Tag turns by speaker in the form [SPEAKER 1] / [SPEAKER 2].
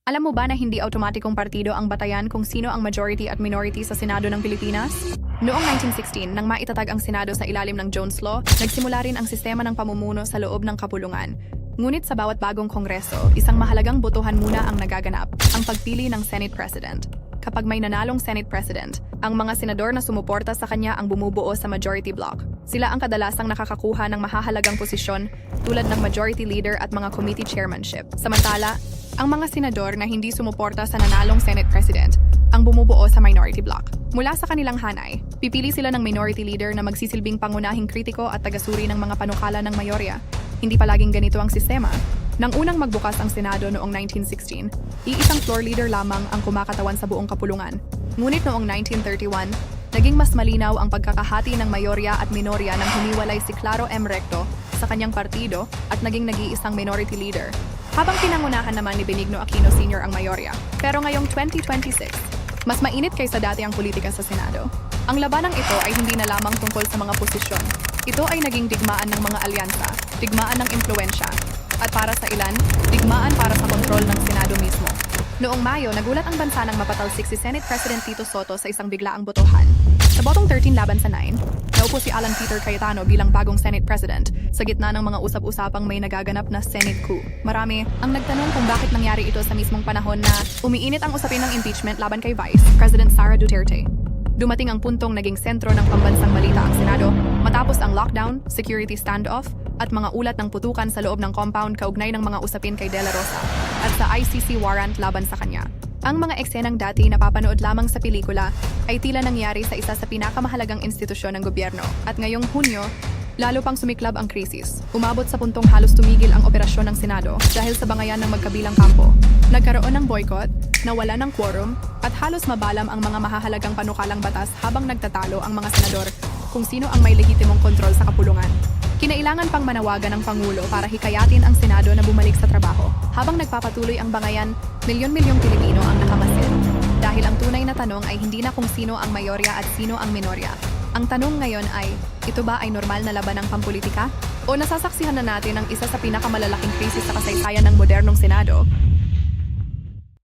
[SPEAKER 1] Alam mo ba na hindi automatikong partido ang batayan kung sino ang majority at minority sa Senado ng Pilipinas? Noong 1916, nang maitatag ang Senado sa ilalim ng Jones Law, nagsimula rin ang sistema ng pamumuno sa loob ng kapulungan. Ngunit sa bawat bagong kongreso, isang mahalagang botohan muna ang nagaganap, ang pagpili ng Senate President. Kapag may nanalong Senate President, ang mga senador na sumuporta sa kanya ang bumubuo sa majority bloc. Sila ang kadalasang nakakakuha ng mahahalagang posisyon tulad ng majority leader at mga committee chairmanship. Samantala, ang mga senador na hindi sumuporta sa nanalong Senate President ang bumubuo sa minority bloc. Mula sa kanilang hanay, pipili sila ng minority leader na magsisilbing pangunahing kritiko at tagasuri ng mga panukala ng mayorya. Hindi palaging ganito ang sistema. Nang unang magbukas ang Senado noong 1916, iisang floor leader lamang ang kumakatawan sa buong kapulungan. Ngunit noong 1931, naging mas malinaw ang pagkakahati ng mayorya at minorya nang humiwalay si Claro M. Recto sa kanyang partido at naging nag-iisang minority leader, habang pinangunahan naman ni Benigno Aquino Sr. ang mayorya. Pero ngayong 2026, mas mainit kaysa dati ang politika sa Senado. Ang labanang ito ay hindi na lamang tungkol sa mga posisyon. Ito ay naging digmaan ng mga alyansa, digmaan ng impluensya, at para sa ilan, digmaan para sa kontrol ng Senado mismo. Noong Mayo, nagulat ang bansa nang mapatalsik si Senate President Tito Soto sa isang biglaang botohan. Sa botong 13 laban sa 9, naupo si Alan Peter Cayetano bilang bagong Senate President sa gitna ng mga usap-usapang may nagaganap na Senate coup. Marami ang nagtanong kung bakit nangyari ito sa mismong panahon na umiinit ang usapin ng impeachment laban kay Vice President Sara Duterte. Dumating ang puntong naging sentro ng pambansang balita ang Senado matapos ang lockdown, security standoff, at mga ulat ng putukan sa loob ng compound kaugnay ng mga usapin kay De La Rosa at sa ICC warrant laban sa kanya. Ang mga eksenang dati napapanood lamang sa pelikula ay tila nangyari sa isa sa pinakamahalagang institusyon ng gobyerno at ngayong Hunyo, lalo pang sumiklab ang krisis. Umabot sa puntong halos tumigil ang operasyon ng Senado dahil sa bangayan ng magkabilang kampo. Nagkaroon ng boycott, nawala ng quorum, at halos mabalam ang mga mahahalagang panukalang batas habang nagtatalo ang mga senador kung sino ang may lehitimong kontrol sa kapulungan. Kinailangan pang manawagan ng Pangulo para hikayatin ang Senado na bumalik sa trabaho. Habang nagpapatuloy ang bangayan, milyon-milyong Pilipino ang nakamasid. Dahil ang tunay na tanong ay hindi na kung sino ang mayorya at sino ang minorya. Ang tanong ngayon ay, ito ba ay normal na laban ng pampolitika? O nasasaksihan na natin ang isa sa pinakamalalaking krisis sa kasaysayan ng modernong Senado